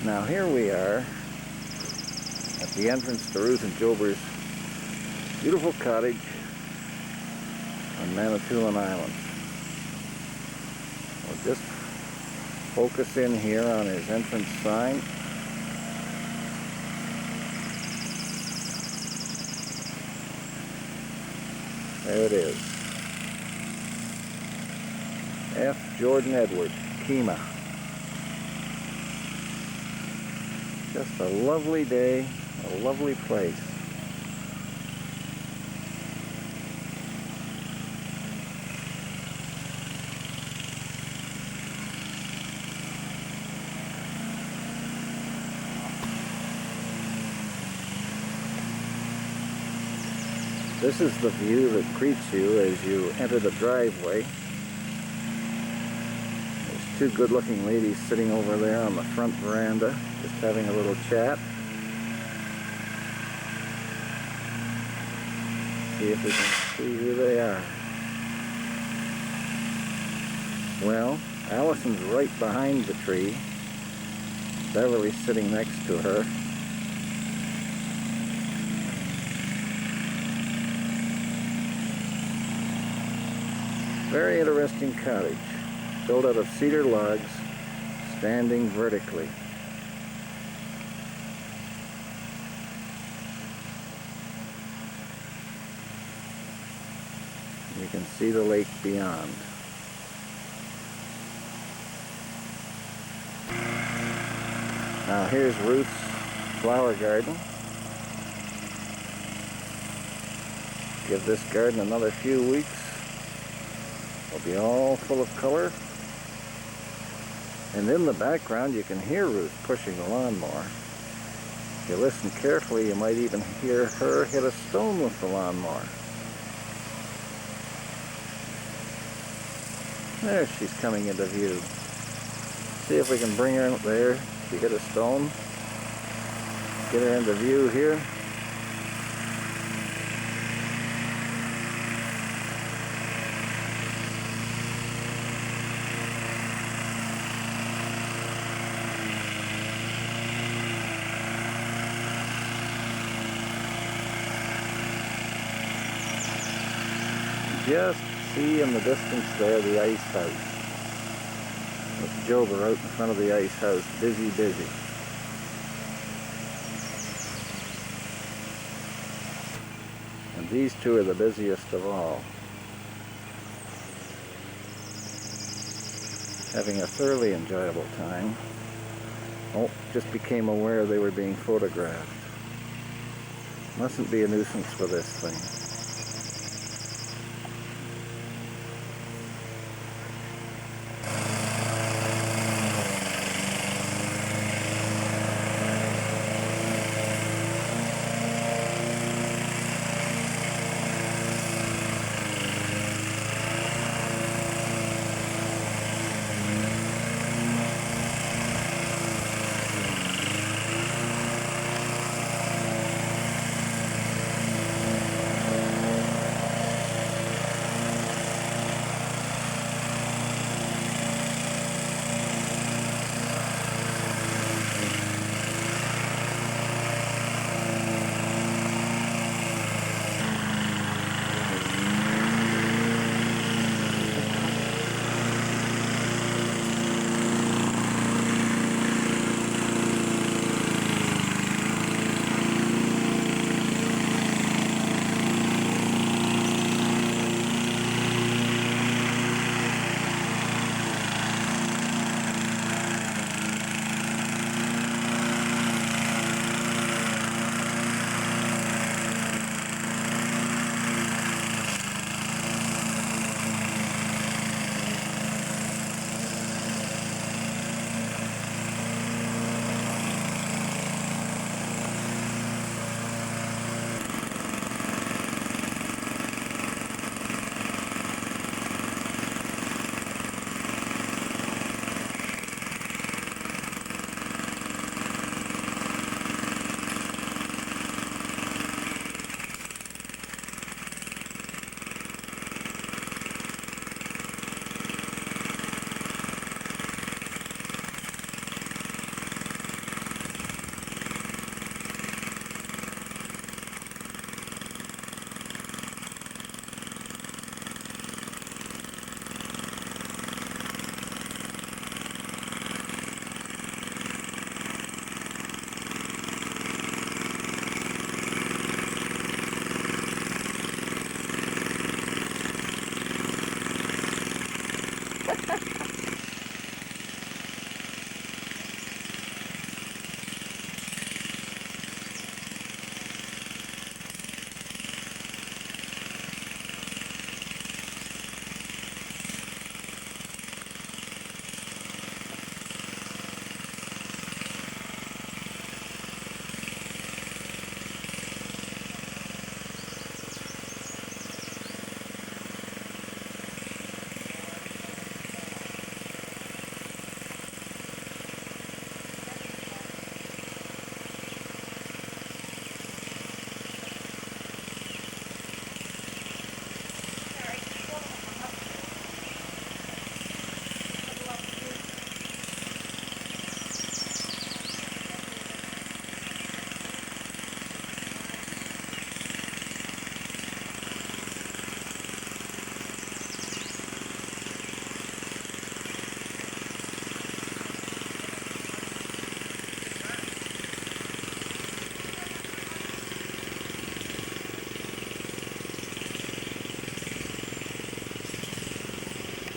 Now here we are at the entrance to Ruth and Jober's beautiful cottage on Manatoulin Island. We'll just focus in here on his entrance sign. There it is. F. Jordan Edward, Kima. Just a lovely day, a lovely place. This is the view that greets you as you enter the driveway. There's two good-looking ladies sitting over there on the front veranda, just having a little chat. See if we can see who they are. Well, Allison's right behind the tree. Beverly's sitting next to her. Very interesting cottage, built out of cedar logs, standing vertically. You can see the lake beyond. Now here's Ruth's flower garden. Give this garden another few weeks. It'll be all full of color. And in the background you can hear Ruth pushing the lawnmower. If you listen carefully, you might even hear her hit a stone with the lawnmower. There she's coming into view. See if we can bring her there. She hit a stone. Get her into view here. Just see in the distance there the ice house. With Jober out in front of the ice house, busy. And these two are the busiest of all. Having a thoroughly enjoyable time. Oh, just became aware they were being photographed. Mustn't be a nuisance for this thing.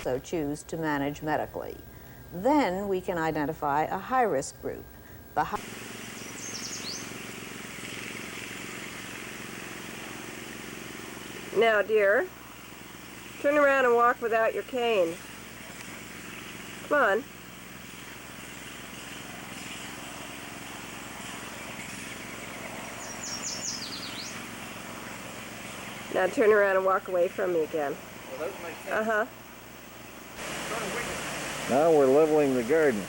so choose to manage medically. Then we can identify a high-risk group. Now, dear, turn around and walk without your cane. Come on. Now turn around and walk away from me again. Well, that was my cane. Uh-huh. Now we're leveling the garden.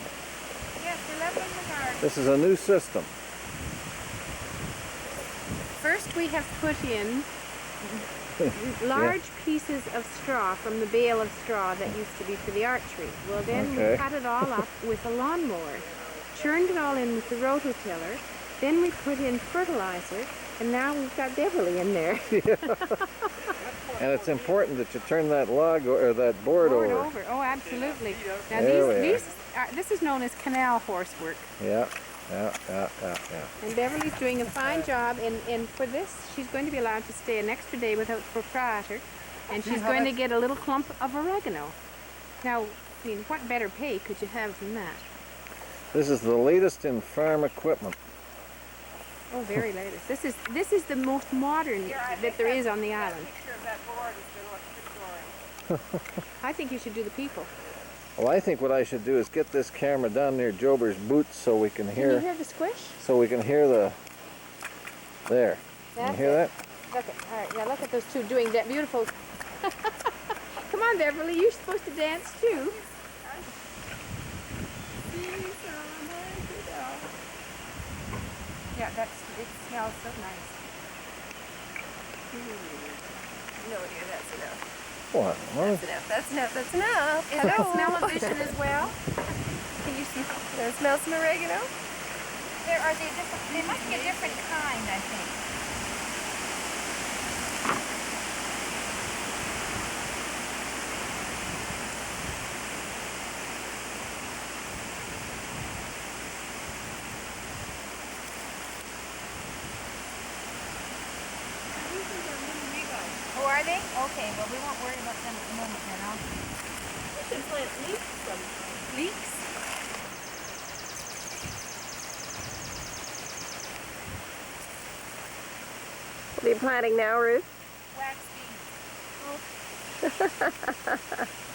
Yes, we're leveling the garden. This is a new system. First we have put in large pieces of straw from the bale of straw that used to be for the archery. Well, then we cut it all up with a lawnmower, churned it all in with the rototiller, then we put in fertilizer, and now we've got Beverly in there. And it's important that you turn that log or that board over. Oh, absolutely. Now this is known as canal horsework. Yeah. And Beverly's doing a fine job, and for this, she's going to be allowed to stay an extra day without the proprietor, and she's going to get a little clump of oregano. Now, I mean, what better pay could you have than that? This is the latest in farm equipment. Oh, very latest. This is the most modern that there is on the island. I think you should do the people. Well, I think what I should do is get this camera down near Jober's boots so we can hear. Can you hear the squish? So we can hear the. There. Can you hear that? Look at, all right, now look at those two doing that beautiful. Come on, Beverly, you're supposed to dance too. Yeah, it smells so nice. No, dear, that's enough. What? Well, That's enough. Is that smell of vision as well? Can you smell some oregano? They must be a different kind, I think. Oh, are they? Okay, well, we won't worry about them at the moment then, huh? You should plant leeks sometime. Leeks? What are you planting now, Ruth? Wax beans.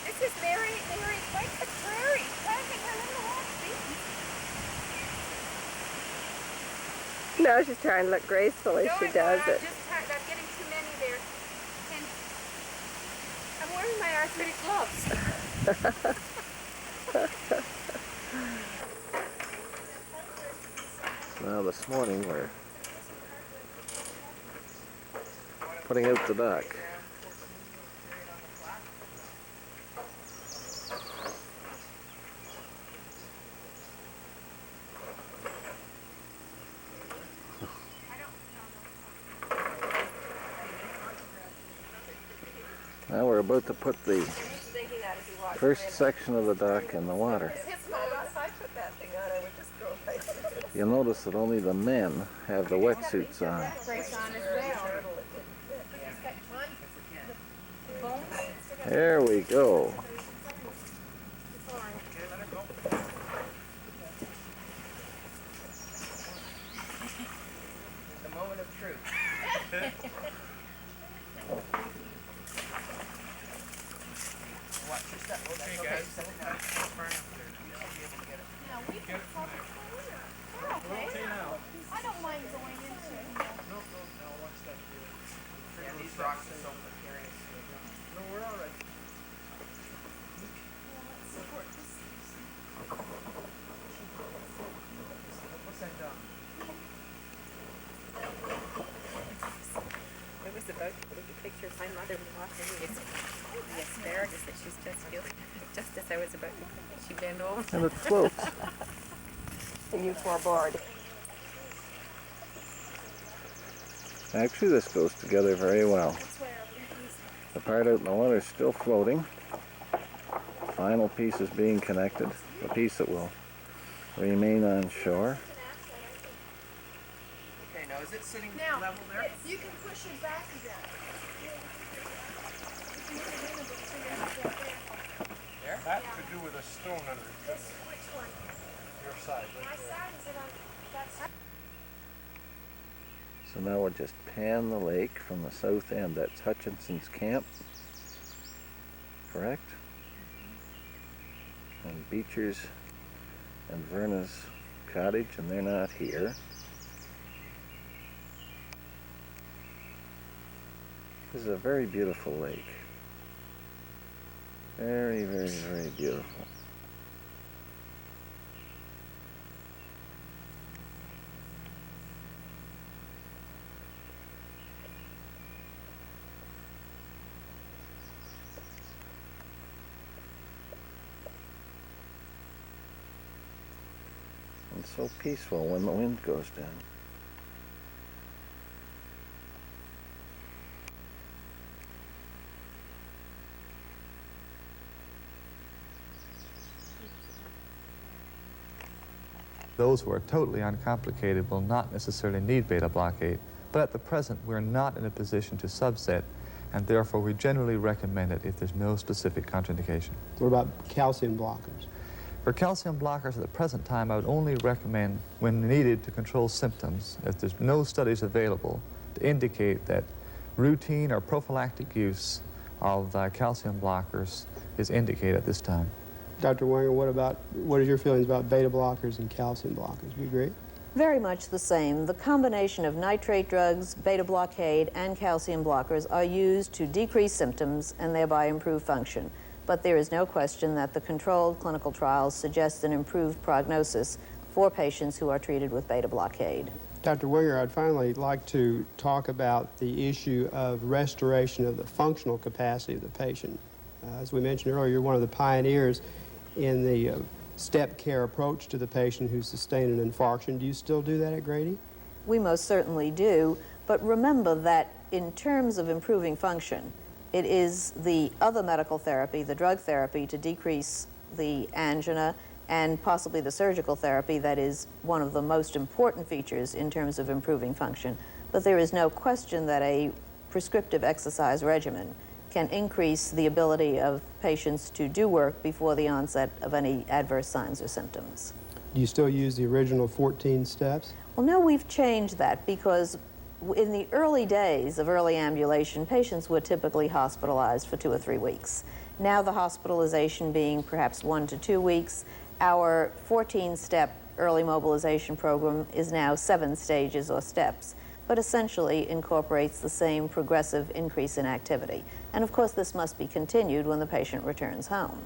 This is Mary quite the prairie, planting her little wax beans. No, she's trying to look graceful as she does it. I'm getting too many there. And I'm wearing my arthritic gloves. now this morning we're putting out the dock. Now we're about to put the first section of the dock in the water. If I put that thing on, I would just go like this. You'll notice that only the men have the wetsuits on. There we go. The moment of truth. Watch your step. Okay, guys. Yeah, we can talk it later. We're okay. I don't mind going into it. Yeah, these rocks are so precarious. No, we're all right. What's that done? I was about to take a picture of my mother walking the asparagus that she's just peeling. Just as I was about to put it, she bent over. And it floats. And you foreboard. Actually, this goes together very well. The part out in the water is still floating. The final piece is being connected. The piece that will remain on shore. Okay, now is it sitting Now, level there? you can push it back again. do with a stone under This, which one? your side. My side, is it on that side? So now we'll just pan the lake from the south end. That's Hutchinson's camp, correct? And Beecher's and Verna's cottage, and they're not here. This is a very beautiful lake. Very, very, very beautiful. And so peaceful when the wind goes down. Those who are totally uncomplicated will not necessarily need beta blockade, but at the present we're not in a position to subset, and therefore we generally recommend it if there's no specific contraindication. What about calcium blockers? For calcium blockers at the present time, I would only recommend when needed to control symptoms, as there's no studies available to indicate that routine or prophylactic use of calcium blockers is indicated at this time. Dr. Wenger, what are your feelings about beta blockers and calcium blockers? Do you agree? Very much the same. The combination of nitrate drugs, beta blockade, and calcium blockers are used to decrease symptoms and thereby improve function. But there is no question that the controlled clinical trials suggest an improved prognosis for patients who are treated with beta blockade. Dr. Wenger, I'd finally like to talk about the issue of restoration of the functional capacity of the patient. As we mentioned earlier, you're one of the pioneers in the step care approach to the patient who sustained an infarction. Do you still do that at Grady? We most certainly do, but remember that in terms of improving function, it is the other medical therapy, the drug therapy, to decrease the angina and possibly the surgical therapy that is one of the most important features in terms of improving function. But there is no question that a prescriptive exercise regimen can increase the ability of patients to do work before the onset of any adverse signs or symptoms. Do you still use the original 14 steps? Well, no, we've changed that because in the early days of early ambulation, patients were typically hospitalized for 2 or 3 weeks. Now the hospitalization being perhaps 1 to 2 weeks, our 14-step early mobilization program is now 7 stages or steps, but essentially incorporates the same progressive increase in activity. And of course, this must be continued when the patient returns home.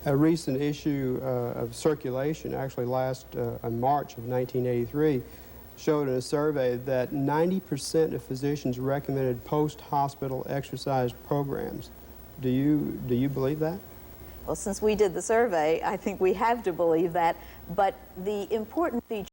A recent issue of Circulation, actually last in March of 1983, showed in a survey that 90% of physicians recommended post-hospital exercise programs. Do you believe that? Well, since we did the survey, I think we have to believe that, but the important feature